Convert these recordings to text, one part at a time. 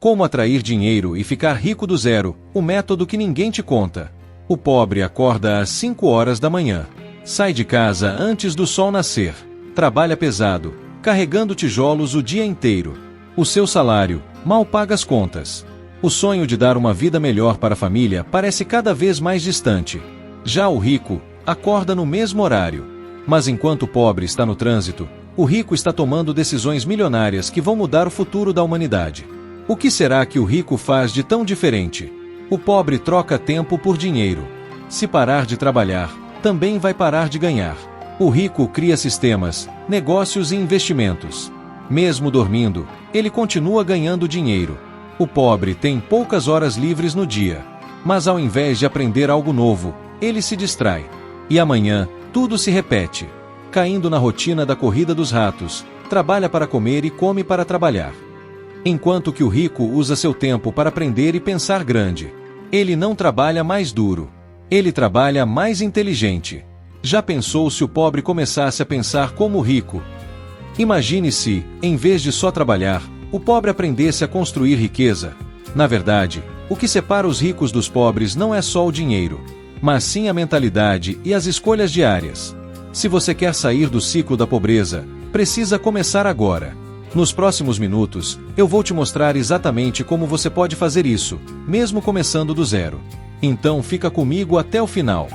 Como atrair dinheiro e ficar rico do zero, o método que ninguém te conta. O pobre acorda às 5 horas da manhã. Sai de casa antes do sol nascer. Trabalha pesado, carregando tijolos o dia inteiro. O seu salário mal paga as contas. O sonho de dar uma vida melhor para a família parece cada vez mais distante. Já o rico acorda no mesmo horário. Mas enquanto o pobre está no trânsito, o rico está tomando decisões milionárias que vão mudar o futuro da humanidade. O que será que o rico faz de tão diferente? O pobre troca tempo por dinheiro. Se parar de trabalhar, também vai parar de ganhar. O rico cria sistemas, negócios e investimentos. Mesmo dormindo, ele continua ganhando dinheiro. O pobre tem poucas horas livres no dia. Mas ao invés de aprender algo novo, ele se distrai. E amanhã, tudo se repete. Caindo na rotina da corrida dos ratos, trabalha para comer e come para trabalhar. Enquanto que o rico usa seu tempo para aprender e pensar grande. Ele não trabalha mais duro. Ele trabalha mais inteligente. Já pensou se o pobre começasse a pensar como o rico? Imagine se, em vez de só trabalhar, o pobre aprendesse a construir riqueza. Na verdade, o que separa os ricos dos pobres não é só o dinheiro, mas sim a mentalidade e as escolhas diárias. Se você quer sair do ciclo da pobreza, precisa começar agora. Nos próximos minutos, eu vou te mostrar exatamente como você pode fazer isso, mesmo começando do zero. Então fica comigo até o final.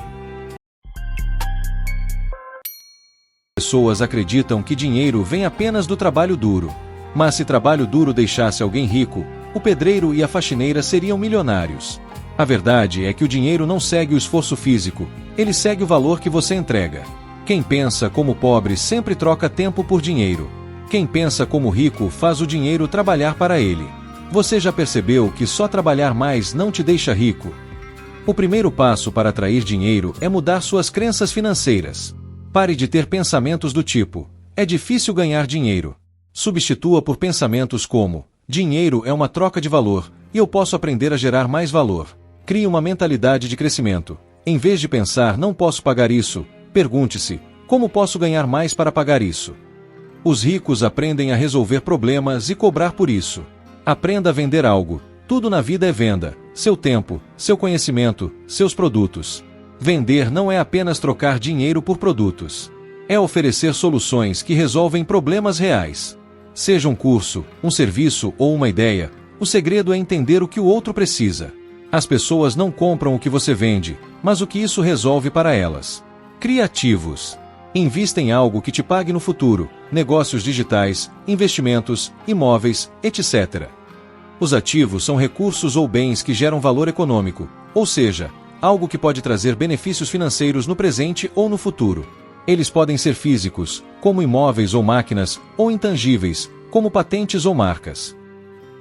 Pessoas acreditam que dinheiro vem apenas do trabalho duro. Mas se trabalho duro deixasse alguém rico, o pedreiro e a faxineira seriam milionários. A verdade é que o dinheiro não segue o esforço físico, ele segue o valor que você entrega. Quem pensa como pobre sempre troca tempo por dinheiro. Quem pensa como rico faz o dinheiro trabalhar para ele. Você já percebeu que só trabalhar mais não te deixa rico? O primeiro passo para atrair dinheiro é mudar suas crenças financeiras. Pare de ter pensamentos do tipo: é difícil ganhar dinheiro. Substitua por pensamentos como: dinheiro é uma troca de valor, e eu posso aprender a gerar mais valor. Crie uma mentalidade de crescimento. Em vez de pensar não posso pagar isso, pergunte-se: como posso ganhar mais para pagar isso? Os ricos aprendem a resolver problemas e cobrar por isso. Aprenda a vender algo. Tudo na vida é venda. Seu tempo, seu conhecimento, seus produtos. Vender não é apenas trocar dinheiro por produtos. É oferecer soluções que resolvem problemas reais. Seja um curso, um serviço ou uma ideia, o segredo é entender o que o outro precisa. As pessoas não compram o que você vende, mas o que isso resolve para elas. Crie ativos. Invista em algo que te pague no futuro, negócios digitais, investimentos, imóveis, etc. Os ativos são recursos ou bens que geram valor econômico, ou seja, algo que pode trazer benefícios financeiros no presente ou no futuro. Eles podem ser físicos, como imóveis ou máquinas, ou intangíveis, como patentes ou marcas.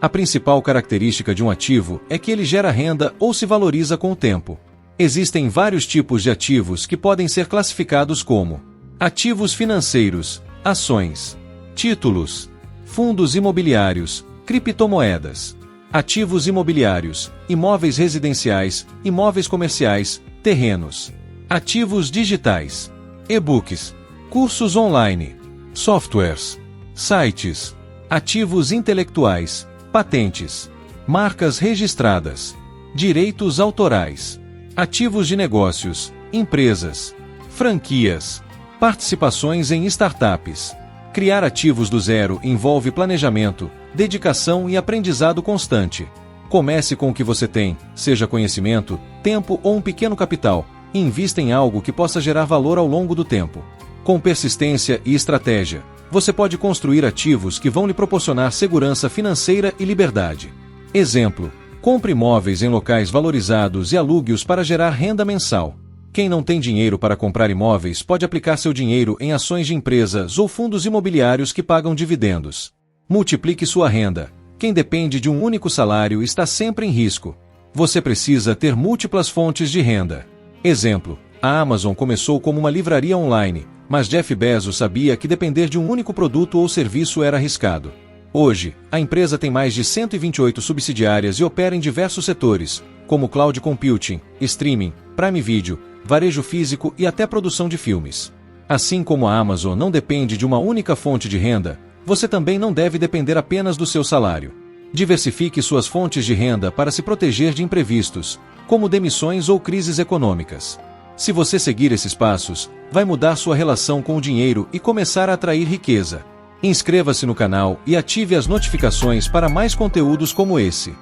A principal característica de um ativo é que ele gera renda ou se valoriza com o tempo. Existem vários tipos de ativos que podem ser classificados como ativos financeiros, ações, títulos, fundos imobiliários, criptomoedas, ativos imobiliários, imóveis residenciais, imóveis comerciais, terrenos, ativos digitais, e-books, cursos online, softwares, sites, ativos intelectuais, patentes, marcas registradas, direitos autorais, ativos de negócios, empresas, franquias, participações em startups. Criar ativos do zero envolve planejamento, dedicação e aprendizado constante. Comece com o que você tem, seja conhecimento, tempo ou um pequeno capital, e invista em algo que possa gerar valor ao longo do tempo. Com persistência e estratégia, você pode construir ativos que vão lhe proporcionar segurança financeira e liberdade. Exemplo: compre imóveis em locais valorizados e alugue-os para gerar renda mensal. Quem não tem dinheiro para comprar imóveis pode aplicar seu dinheiro em ações de empresas ou fundos imobiliários que pagam dividendos. Multiplique sua renda. Quem depende de um único salário está sempre em risco. Você precisa ter múltiplas fontes de renda. Exemplo: a Amazon começou como uma livraria online, mas Jeff Bezos sabia que depender de um único produto ou serviço era arriscado. Hoje, a empresa tem mais de 128 subsidiárias e opera em diversos setores, como cloud computing, streaming, Prime Video, varejo físico e até produção de filmes. Assim como a Amazon não depende de uma única fonte de renda, você também não deve depender apenas do seu salário. Diversifique suas fontes de renda para se proteger de imprevistos, como demissões ou crises econômicas. Se você seguir esses passos, vai mudar sua relação com o dinheiro e começar a atrair riqueza. Inscreva-se no canal e ative as notificações para mais conteúdos como esse.